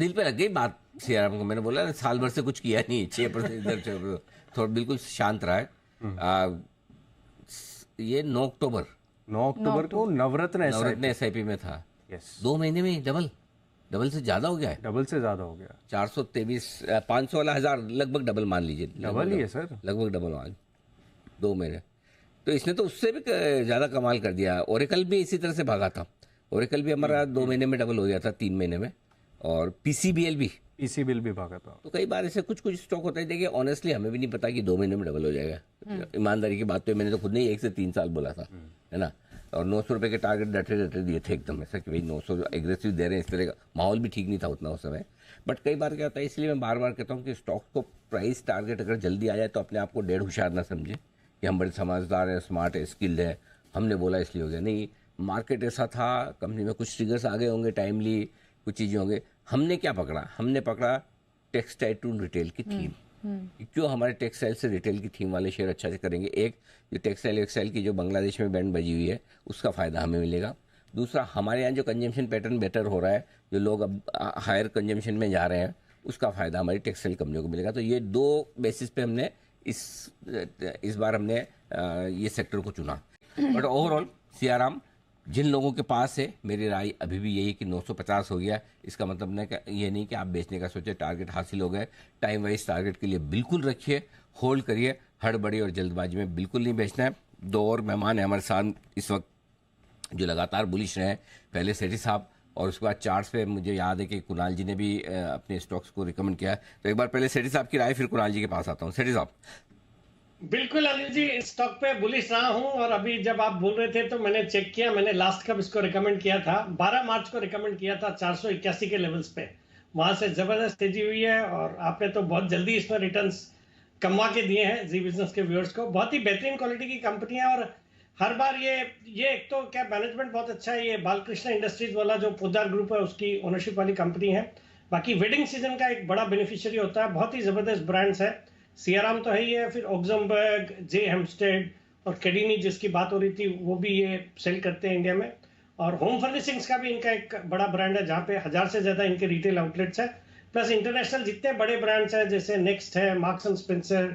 दिल पे लग गई बात सियाराम को। मैंने बोला ना, साल भर से कुछ किया नहीं, 6% इधर 6%, थोड़ा बिल्कुल शांत रहा है। ये 9 अक्टूबर को नवरत्न एसआईपी में था। यस, 2 महीने में डबल से ज्यादा हो गया है। डबल से ज्यादा हो गया। 423 500 वाला 1000 लगभग डबल मान लीजिए, डबल ही है सर, लगभग डबल मान 2 महीने। तो इसने तो उससे भी ज्यादा कमाल कर दिया। ओरेकल भी इसी तरह से भागा था। ओरेकल भी हमारा 2 महीने में डबल हो गया था, 3 महीने में। और पीसीबीएल भी भागा था। तो कई बार ऐसे कुछ स्टॉक होता है। देखिए ऑनेस्टली हमें भी नहीं पता कि 2 महीने में डबल हो जाएगा। ईमानदारी की बात तो मैंने तो खुद नहीं 1 से 3 साल बोला था, है ना। और 900 रुपये के टारगेट डटे दिए थे एकदम, ऐसा कि भाई 900 एग्रेसिव दे रहे हैं। इस तरह का माहौल भी ठीक नहीं था उतना उस समय। बट कई बार क्या होता है, इसलिए मैं बार बार कहता हूँ कि स्टॉक को प्राइस टारगेट अगर जल्दी आ जाए तो अपने आप को डेढ़ होशियार ना समझे कि हम बड़े समझदार हैं, स्मार्ट है, स्किल्ड है, हमने बोला इसलिए हो गया। नहीं, मार्केट ऐसा था, कंपनी में कुछ ट्रिगर्स आ गए होंगे टाइमली, कुछ चीज़ें होंगे। हमने क्या पकड़ा? हमने पकड़ा टेक्सटाइल टू रिटेल की थीम। क्यों हमारे टेक्सटाइल से रिटेल की थीम वाले शेयर अच्छा से करेंगे। एक, जो टेक्सटाइल एक्सटाइल की जो बांग्लादेश में बैंड बजी हुई है, उसका फ़ायदा हमें मिलेगा। दूसरा, हमारे यहाँ जो कंजम्पशन पैटर्न बेटर हो रहा है, जो लोग अब हायर कंजम्पशन में जा रहे हैं, उसका फ़ायदा हमारी टेक्सटाइल कंपनियों को मिलेगा। तो ये 2 बेसिस पे हमने इस बार हमने ये सेक्टर को चुना। बट ओवरऑल सियाराम जिन लोगों के पास है, मेरी राय अभी भी यही कि 950 हो गया। इसका मतलब ये नहीं कि आप बेचने का सोचे, टारगेट हासिल हो गए। टाइम वाइज टारगेट के लिए बिल्कुल रखिए, होल्ड करिए। हड़बड़ी और जल्दबाजी में बिल्कुल नहीं बेचना है। 2 और मेहमान हैं हमारे साथ इस वक्त जो लगातार बुलिश रहे हैं। पहले सेठी साहब, और उसके बाद चार्ट्स पे मुझे याद है कि कुणाल जी ने भी अपने स्टॉक्स को रिकमेंड किया। तो एक बार पहले सेठी साहब की राय, फिर कुणाल जी के पास आता हूँ। सेठी साहब। बिल्कुल अनिल जी, स्टॉक पे बुलिश रहा हूं। और अभी जब आप बोल रहे थे तो मैंने चेक किया, मैंने लास्ट कब इसको रिकमेंड किया था, 12 मार्च को रिकमेंड किया था 481 के लेवल्स पे। वहां से जबरदस्त तेजी हुई है और आपने तो बहुत जल्दी इसमें रिटर्न्स कमा के दिए हैं जी बिजनेस के व्यूअर्स को। बहुत ही बेहतरीन क्वालिटी की कंपनी है और हर बार ये एक तो क्या मैनेजमेंट बहुत अच्छा है। ये बालकृष्ण इंडस्ट्रीज वाला जो पोद्दार ग्रुप है उसकी ओनरशिप वाली कंपनी है। बाकी वेडिंग सीजन का एक बड़ा बेनिफिशियरी होता है। बहुत ही जबरदस्त ब्रांड्स है। सियाराम तो है ही है, फिर ऑक्समबर्ग, जे हेम्स्टेड और कैडिनी जिसकी बात हो रही थी, वो भी ये सेल करते हैं इंडिया में। और होम फर्निशिंग्स का भी इनका एक बड़ा ब्रांड है जहां पे 1000 से ज्यादा इनके रिटेल आउटलेट्स है। प्लस इंटरनेशनल जितने बड़े ब्रांड्स हैं जैसे नेक्स्ट है, Marks and Spencer,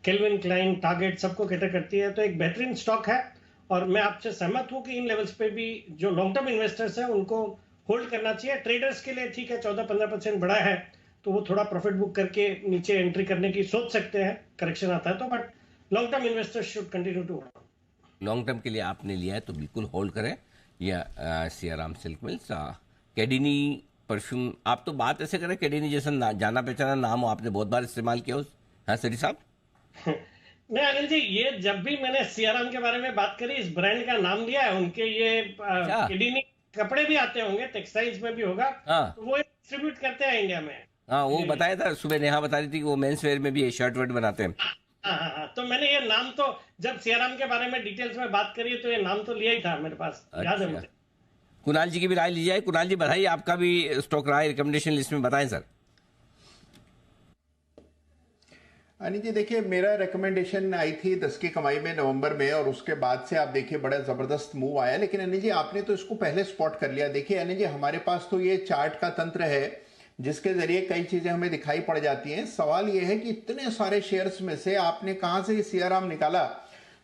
Calvin Klein, Target, सबको कैटर करती है। तो एक बेहतरीन स्टॉक है। और मैं आपसे सहमत हूं कि इन लेवल्स पे भी जो लॉन्ग टर्म इन्वेस्टर्स हैं उनको होल्ड करना चाहिए। ट्रेडर्स के लिए ठीक है, 14-15% बढ़ा है तो वो थोड़ा प्रॉफिट बुक करके नीचे एंट्री करने की सोच सकते हैं, करेक्शन आता है तो। But long term investors should continue to hold. Long term के लिए आपने लिया है तो बिल्कुल होल्ड करें। या सियाराम सिल्क मिल्स, कैडिनी परफ्यूम, आप तो बात ऐसे करें कैडिनी जैसा जाना पहचाना नाम हो, आपने बहुत बार इस्तेमाल किया उस। हाँ सेठी साहब। नहीं अनिल जी, ये जब भी मैंने सियाराम के बारे में बात करी, इस ब्रांड का नाम लिया है। उनके ये कैडिनी कपड़े भी आते होंगे, टेक्सटाइल्स में भी होगा। हाँ, तो वो डिस्ट्रीब्यूट करते हैं इंडिया में। हाँ वो बताया था सुबह, नेहा बता रही थी कि वो मेंस वेयर में भी शर्ट वर्ट बनाते हैं। हाँ हाँ हाँ, तो मैंने ये नाम तो जब सियाराम के बारे में डिटेल्स में बात करी तो ये नाम तो लिया ही था मेरे पास, याद है मुझे। कुणाल जी की भी राय ली जाए। कुणाल जी बताइए, आपका भी स्टॉक राय रिकमेंडेशन लिस्ट में बताएं सर। अनिल जी देखिए, मेरा रिकमेंडेशन आई थी 10 की कमाई में नवंबर में, और उसके बाद से आप देखिए बड़ा जबरदस्त मूव आया। लेकिन अनिल जी आपने तो इसको पहले स्पॉट कर लिया। देखिए अनिल जी, हमारे पास तो ये चार्ट का तंत्र है जिसके जरिए कई चीजें हमें दिखाई पड़ जाती हैं। सवाल यह है कि इतने सारे शेयर्स में से आपने कहां से सियाराम निकाला।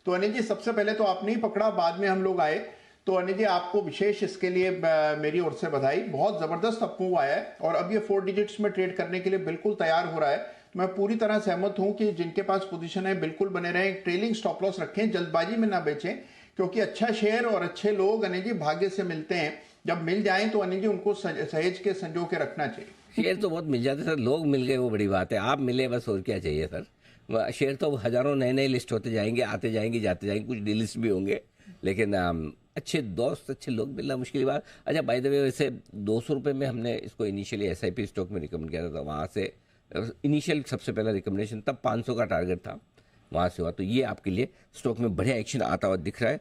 तो अनिल जी सबसे पहले तो आपने ही पकड़ा, बाद में हम लोग आए। तो अनिल जी आपको विशेष इसके लिए मेरी ओर से बधाई। बहुत जबरदस्त अप मूव आया है और अब ये 4 डिजिट्स में ट्रेड करने के लिए बिल्कुल तैयार हो रहा है। मैं पूरी तरह सहमत हूं कि जिनके पास पोजीशन है बिल्कुल बने रहें, ट्रेलिंग स्टॉप लॉस रखें, जल्दबाजी में ना बेचें। क्योंकि अच्छा शेयर और अच्छे लोग अनिल जी भाग्य से मिलते हैं। जब मिल जाएं तो अनिल जी उनको सहेज के संजो के रखना चाहिए। शेयर तो बहुत मिल जाते सर, लोग मिल गए वो बड़ी बात है। आप मिले बस, और क्या चाहिए सर। शेयर तो हजारों नए नए लिस्ट होते जाएंगे, आते जाएंगे जाते जाएंगे, कुछ डिलिस्ट भी होंगे। लेकिन अच्छे दोस्त, अच्छे लोग मिलना मुश्किल बात। अच्छा बाय द वे, वैसे 200 रुपये में हमने इसको इनिशियली एसआईपी स्टॉक में रिकमेंड किया था। वहाँ से इनिशियल सबसे पहला रिकमेंडेशन तब 500 का टारगेट था, वहाँ से हुआ। तो ये आपके लिए स्टॉक में बढ़िया एक्शन आता हुआ दिख रहा है।